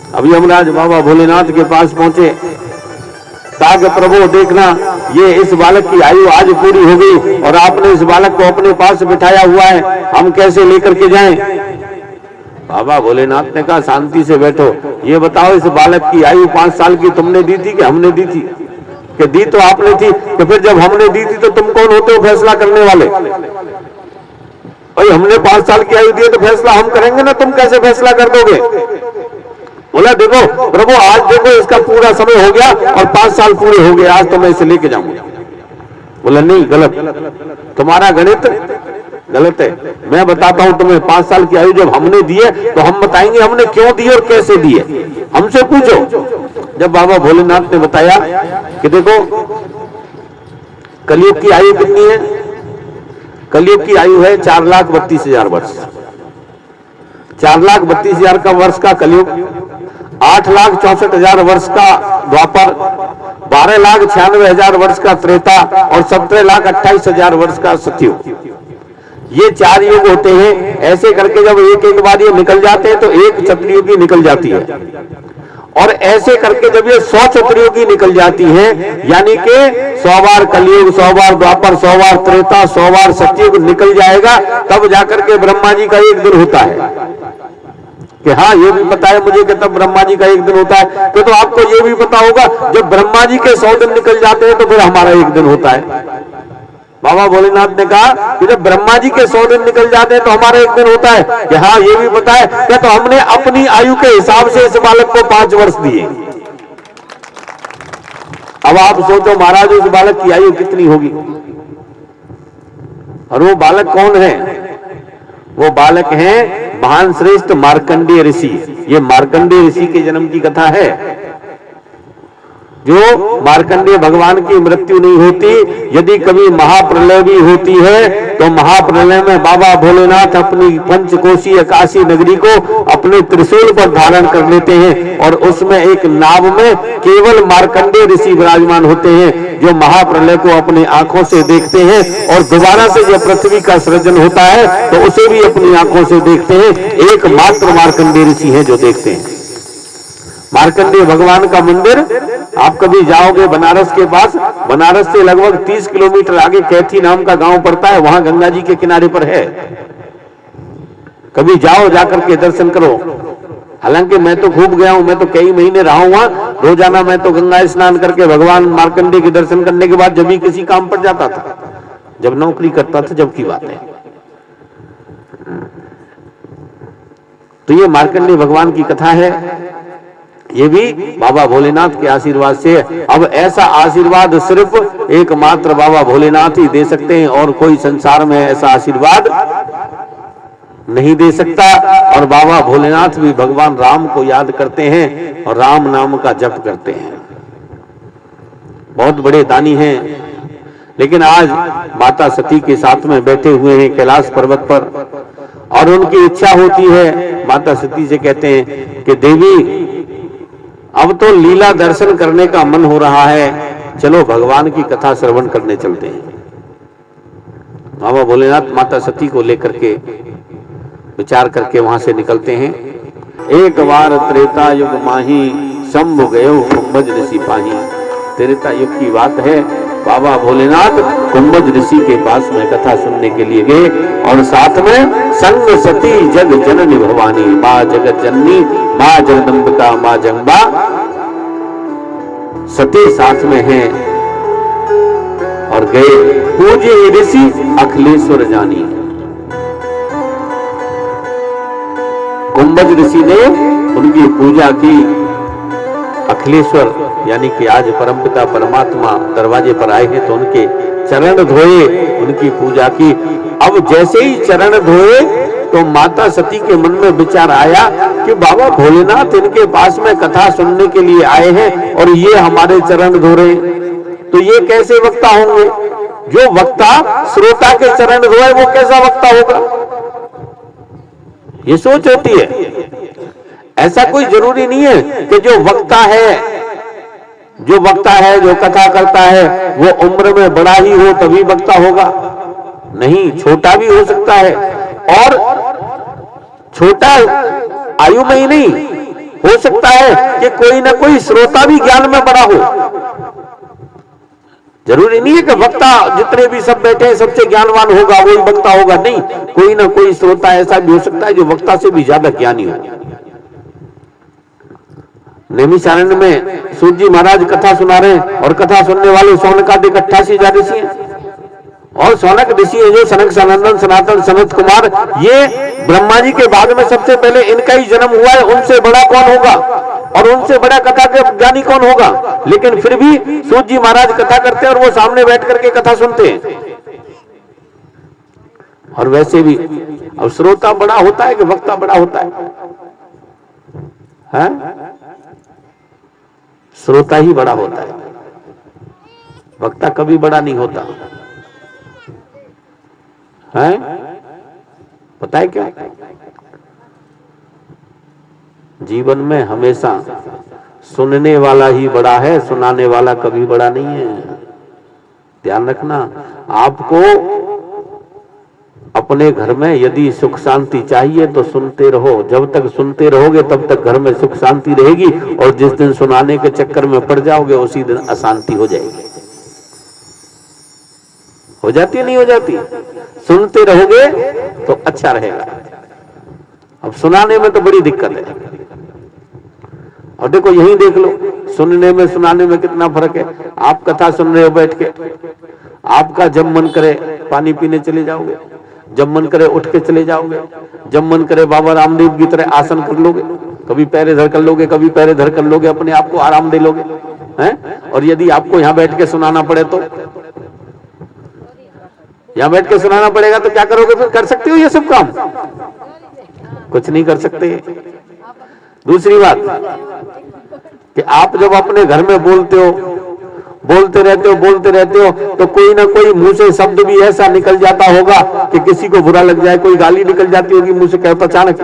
अभी यमराज बाबा भोलेनाथ के पास पहुंचे, ताकि प्रभु देखना ये इस बालक की आयु आज पूरी हो गई और आपने इस बालक को अपने पास बिठाया हुआ है, हम कैसे लेकर के जाएं। बाबा भोलेनाथ ने कहा शांति से बैठो, ये बताओ इस बालक की आयु 5 साल की तुमने दी थी कि हमने दी थी? कि दी तो आपने थी, तो फिर जब हमने दी थी तो तुम कौन होते हो फैसला करने वाले? भाई हमने 5 साल की आयु दी तो फैसला हम करेंगे ना, तुम कैसे फैसला कर दोगे? बोला देखो प्रभु आज देखो इसका पूरा समय हो गया और 5 साल पूरे हो गए, आज तो मैं इसे लेके जाऊंगा। बोला नहीं, गलत, तुम्हारा गणित गलत है। मैं बताता हूं तुम्हें, 5 साल की आयु जब हमने दी है तो हम बताएंगे हमने क्यों दी और कैसे दी है, हमसे पूछो। जब बाबा भोलेनाथ ने बताया कि देखो कलयुग की आयु कितनी है, कलयुग की आयु है 4,32,000 वर्ष। 4,32,000 का वर्ष का कलयुग, 8,64,000 वर्ष का द्वापर, 12,96,000 वर्ष का त्रेता और 17,28,000 वर्ष का सतयुग। ये 4 युग होते हैं। ऐसे करके जब एक एक बार ये निकल जाते हैं तो एक चतुर्युगी निकल जाती है, और ऐसे करके जब ये 100 चतुर्युगी निकल जाती है, यानी कि 100 बार कलयुग, 100 बार द्वापर, 100 बार त्रेता, 100 बार सतयुग निकल जाएगा, तब जाकर के ब्रह्मा जी का एक दिन होता है। कि हाँ ये भी पता है मुझे कि तब ब्रह्मा जी का एक दिन होता है, तो आपको ये भी पता होगा जब ब्रह्मा जी के 100 दिन निकल जाते हैं तो फिर हमारा एक दिन होता है। बाबा भोलेनाथ ने कहा कि जब ब्रह्मा जी के 100 दिन निकल जाते हैं तो हमारा एक दिन होता है। कि हाँ ये भी पता है कि तो हमने अपनी आयु के हिसाब से इस बालक को 5 वर्ष दिए। अब आप सोचो महाराज उस बालक की आयु कितनी होगी, और वो बालक कौन है? वो बालक है महान श्रेष्ठ मार्कंडेय ऋषि। ये मार्कंडेय ऋषि के जन्म की कथा है। जो मार्कंडेय भगवान की मृत्यु नहीं होती, यदि कभी महाप्रलय भी होती है तो महाप्रलय में बाबा भोलेनाथ अपनी पंचकोशीय काशी नगरी को अपने त्रिशूल पर धारण कर लेते हैं, और उसमें एक नाव में केवल मार्कंडेय ऋषि विराजमान होते हैं, जो महाप्रलय को अपनी आंखों से देखते हैं, और दोबारा से जब पृथ्वी का सृजन होता है तो उसे भी अपनी आंखों से देखते हैं। एकमात्र मार्कंडेय ऋषि हैं जो देखते हैं। मार्कंडेय भगवान का मंदिर आप कभी जाओगे बनारस के पास, बनारस से लगभग 30 किलोमीटर आगे कैथी नाम का गांव पड़ता है, वहां गंगा जी के किनारे पर है। कभी जाओ, जाकर के दर्शन करो। हालांकि मैं तो खूब गया हूं, मैं तो कई महीने रहा हूं वहां। रोजाना मैं तो गंगा स्नान करके भगवान मार्कंडेय के दर्शन करने के बाद जब भी किसी काम पर जाता था, जब नौकरी करता था, जब की बात है। तो ये मार्कंडेय भगवान की कथा है। ये भी बाबा भोलेनाथ के आशीर्वाद से। अब ऐसा आशीर्वाद सिर्फ एकमात्र बाबा भोलेनाथ ही दे सकते हैं, और कोई संसार में ऐसा आशीर्वाद नहीं दे सकता। और बाबा भोलेनाथ भी भगवान राम को याद करते हैं और राम नाम का जप करते हैं। बहुत बड़े दानी हैं। लेकिन आज माता सती के साथ में बैठे हुए हैं कैलाश पर्वत पर, और उनकी इच्छा होती है, माता सती से कहते हैं कि देवी अब तो लीला दर्शन करने का मन हो रहा है, चलो भगवान की कथा श्रवण करने चलते हैं। बाबा भोलेनाथ माता सती को लेकर के विचार करके वहां से निकलते हैं। एक बार त्रेता युग माही शंभु गयो कुंभज ऋषि पाही। त्रेता युग की बात है। बाबा भोलेनाथ कुंभज ऋषि के पास में कथा सुनने के लिए गए, और साथ में संग सती जग जननी भवानी, माँ जगत जननी, माँ जगदम्बिका, माँ जगदम्बा सती साथ में हैं। और गए पूजे ऋषि अखिलेश्वर जानी। कुंभज ऋषि ने उनकी पूजा की। अखिलेश्वर यानी कि आज परमपिता परमात्मा दरवाजे पर आए हैं, तो उनके चरण धोए, उनकी पूजा की। अब जैसे ही चरण धोए तो माता सती के मन में विचार आया कि बाबा भोलेनाथ इनके पास में कथा सुनने के लिए आए हैं और ये हमारे चरण धो रहे हैं, तो ये कैसे वक्ता होंगे? जो वक्ता श्रोता के चरण धोए वो कैसा वक्ता होगा? ये सोच होती है। ऐसा कोई जरूरी नहीं है कि जो वक्ता है, जो कथा करता है वो उम्र में बड़ा ही हो तभी वक्ता होगा। नहीं, छोटा भी हो सकता है, और छोटा आयु में ही नहीं, हो सकता है कि कोई ना कोई श्रोता भी ज्ञान में बड़ा हो। जरूरी नहीं है कि वक्ता जितने भी सब बैठे हैं सबसे ज्ञानवान होगा वही वक्ता होगा, नहीं, कोई ना कोई श्रोता ऐसा भी हो सकता है जो वक्ता से भी ज्यादा ज्ञानी हो। नैमिषारण्य में सूत जी महाराज कथा सुना रहे हैं और कथा सुनने वाले सौनकादिक 88 ऋषि हैं, और सौनक ऋषि है जो सनक सनंदन सनातन सनत कुमार, ये ब्रह्मा जी के बाद में सबसे पहले इनका ही जन्म हुआ है। उनसे बड़ा कौन होगा और उनसे बड़ा कथा के ज्ञानी कौन होगा? लेकिन फिर भी सूत जी महाराज कथा करते हैं और वो सामने बैठ करके कथा सुनते हैं। और वैसे भी अब श्रोता बड़ा होता है कि वक्ता बड़ा होता है? श्रोता ही बड़ा होता है, वक्ता कभी बड़ा नहीं होता है। पता है क्या? जीवन में हमेशा सुनने वाला ही बड़ा है, सुनाने वाला कभी बड़ा नहीं है। ध्यान रखना। आपको अपने घर में यदि सुख शांति चाहिए तो सुनते रहो। जब तक सुनते रहोगे तब तक घर में सुख शांति रहेगी, और जिस दिन सुनाने के चक्कर में पड़ जाओगे उसी दिन अशांति हो जाएगी। हो जाती है नहीं हो जाती? सुनते रहोगे तो अच्छा रहेगा। अब सुनाने में तो बड़ी दिक्कत है। और देखो यही देख लो, सुनने में सुनाने में कितना फर्क है। आप कथा सुन रहे हो बैठ के, आपका जब मन करे पानी पीने चले जाओगे, जब मन करे उठ के चले जाओगे, जब मन करे बाबा रामदेव की तरह आसन कर लोगे, कभी पैर इधर कर लोगे, कभी पैर इधर कर लोगे, अपने आप को आराम दे लोगे हैं। और यदि आपको यहाँ बैठ के सुनाना पड़े तो यहाँ बैठ के सुनाना पड़ेगा तो क्या करोगे फिर? कर सकते हो ये सब काम? कुछ नहीं कर सकते। दूसरी बात कि आप जब अपने घर में बोलते हो, बोलते रहते हो तो कोई ना कोई मुंह से शब्द भी ऐसा निकल जाता होगा कि किसी को बुरा लग जाए। कोई गाली निकल जाती होगी मुंह से, कहता अचानक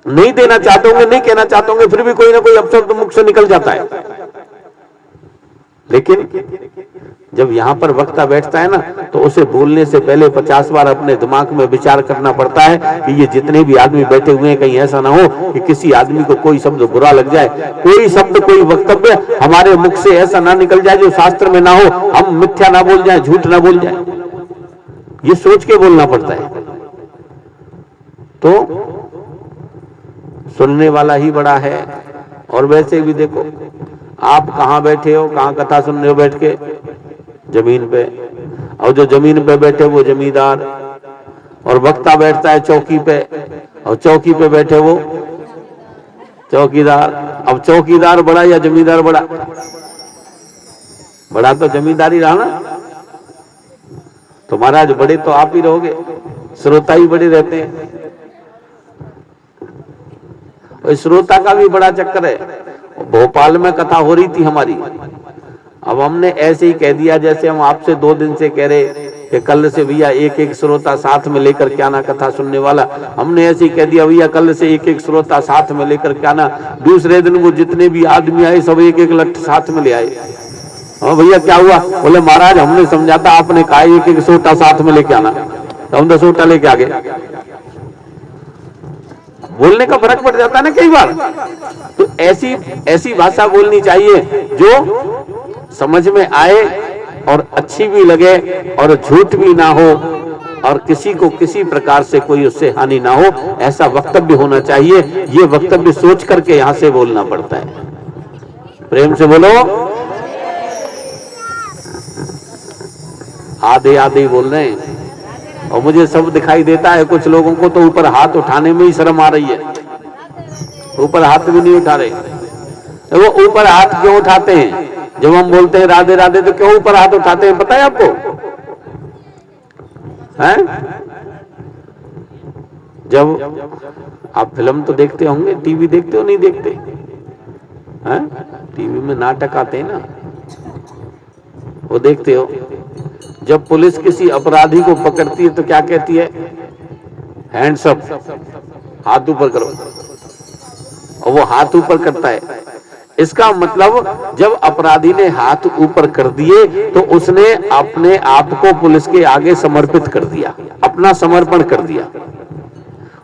नहीं देना चाहते होंगे, नहीं कहना चाहते होंगे, फिर भी कोई ना कोई अपशब्द मुख से निकल जाता है। लेकिन जब यहाँ पर वक्ता बैठता है ना, तो उसे बोलने से पहले 50 बार अपने दिमाग में विचार करना पड़ता है कि ये जितने भी आदमी बैठे हुए हैं कहीं ऐसा ना हो कि किसी आदमी को कोई शब्द बुरा लग जाए, कोई शब्द कोई वक्तव्य हमारे मुख से ऐसा ना निकल जाए जो शास्त्र में ना हो, हम मिथ्या ना बोल जाए, झूठ ना बोल जाए। ये सोच के बोलना पड़ता है। तो सुनने वाला ही बड़ा है। और वैसे भी देखो, आप कहाँ बैठे हो, कहाँ कथा सुन रहे हो बैठ के? जमीन पे। और जो जमीन पे बैठे वो जमींदार, और वक्ता बैठता है चौकी पे, और चौकी पे बैठे वो चौकीदार। अब चौकीदार बड़ा या जमींदार बड़ा? बड़ा तो जमींदारी रहा ना। तो महाराज बड़े तो आप ही रहोगे, श्रोता ही बड़े रहते हैं। और श्रोता का भी बड़ा चक्कर है। भोपाल में कथा हो रही थी हमारी, अब हमने ऐसे ही कह दिया जैसे हम आपसे 2 दिन से कह रहे कि कल से भैया एक एक श्रोता साथ में लेकर के आना कथा सुनने वाला। हमने ऐसे ही कह दिया भैया कल से एक एक श्रोता साथ में लेकर के आना। दूसरे दिन वो जितने भी आदमी आए सब एक एक लठ साथ में ले आए। हाँ भैया क्या हुआ? बोले महाराज हमने समझा था, आपने कहा एक एक श्रोता साथ में लेके आना, तो हम 10 श्रोता लेके आ गए। बोलने का फर्क पड़ जाता है ना कई बार। तो ऐसी भाषा बोलनी चाहिए जो समझ में आए और अच्छी भी लगे और झूठ भी ना हो और किसी को किसी प्रकार से कोई उससे हानि ना हो, ऐसा वक्तव्य होना चाहिए। ये वक्तव्य सोच करके यहां से बोलना पड़ता है। प्रेम से बोलो। आधे आधे बोल रहे हैं और मुझे सब दिखाई देता है। कुछ लोगों को तो ऊपर हाथ उठाने में ही शर्म आ रही है, ऊपर हाथ भी नहीं उठा रहे। तो वो ऊपर हाथ क्यों उठाते हैं? जब हम बोलते हैं राधे राधे तो क्यों ऊपर हाथ उठाते हैं पता है आपको? हैं? जब आप फिल्म तो देखते होंगे, टीवी देखते हो नहीं देखते? हैं? टीवी में नाटक आते हैं ना, वो देखते हो। जब पुलिस किसी अपराधी को पकड़ती है तो क्या कहती है? हैंड्स अप, हाथ ऊपर करो। और वो हाथ ऊपर करता है। इसका मतलब जब अपराधी ने हाथ ऊपर कर दिए तो उसने अपने आप को पुलिस के आगे समर्पित कर दिया, अपना समर्पण कर दिया।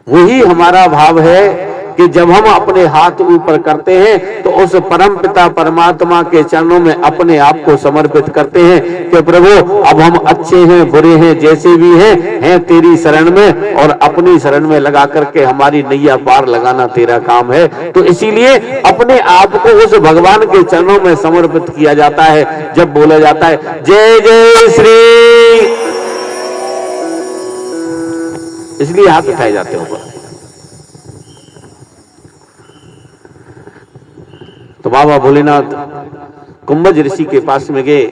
वही हमारा भाव है कि जब हम अपने हाथ ऊपर करते हैं तो उस परम पिता परमात्मा के चरणों में अपने आप को समर्पित करते हैं कि प्रभु अब हम अच्छे हैं बुरे हैं जैसे भी हैं तेरी शरण में, और अपनी शरण में लगा करके हमारी नैया पार लगाना तेरा काम है। तो इसीलिए अपने आप को उस भगवान के चरणों में समर्पित किया जाता है जब बोला जाता है जय जय श्री, इसलिए हाथ उठाए जाते ऊपर। तो बाबा भोलेनाथ कुंभज ऋषि के पास में गए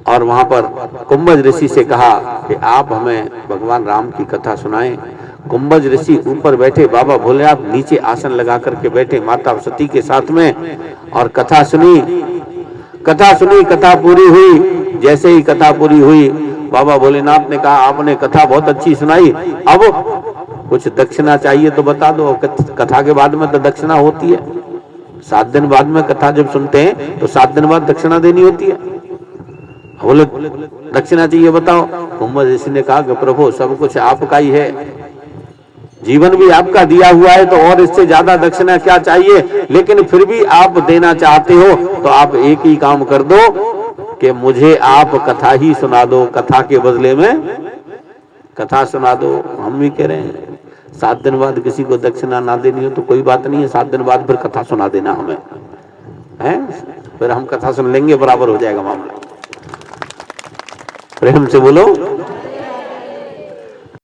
और वहां पर कुंभज ऋषि से कहा कि आप हमें भगवान राम की कथा सुनाएं। कुंभज ऋषि ऊपर बैठे, बाबा भोलेनाथ नीचे आसन लगा करके बैठे माता सती के साथ में, और कथा सुनी। कथा पूरी हुई। जैसे ही कथा पूरी हुई बाबा भोलेनाथ ने कहा आपने कथा बहुत अच्छी सुनाई, अब कुछ दक्षिणा चाहिए तो बता दो। कथा के बाद में तो दक्षिणा होती है, 7 दिन बाद में कथा जब सुनते हैं तो 7 दिन बाद दक्षिणा देनी होती है। बोले दक्षिणा चाहिए बताओ। कुंभज ऋषि ने कहा कि प्रभु सब कुछ आपका ही है, जीवन भी आपका दिया हुआ है, तो और इससे ज्यादा दक्षिणा क्या चाहिए, लेकिन फिर भी आप देना चाहते हो तो आप एक ही काम कर दो कि मुझे आप कथा ही सुना दो, कथा के बदले में कथा सुना दो। हम भी कह रहे हैं 7 दिन बाद किसी को दक्षिणा ना देनी हो तो कोई बात नहीं है, 7 दिन बाद फिर कथा सुना देना हमें, है फिर हम कथा सुन लेंगे, बराबर हो जाएगा मामला। प्रेम से बोलो।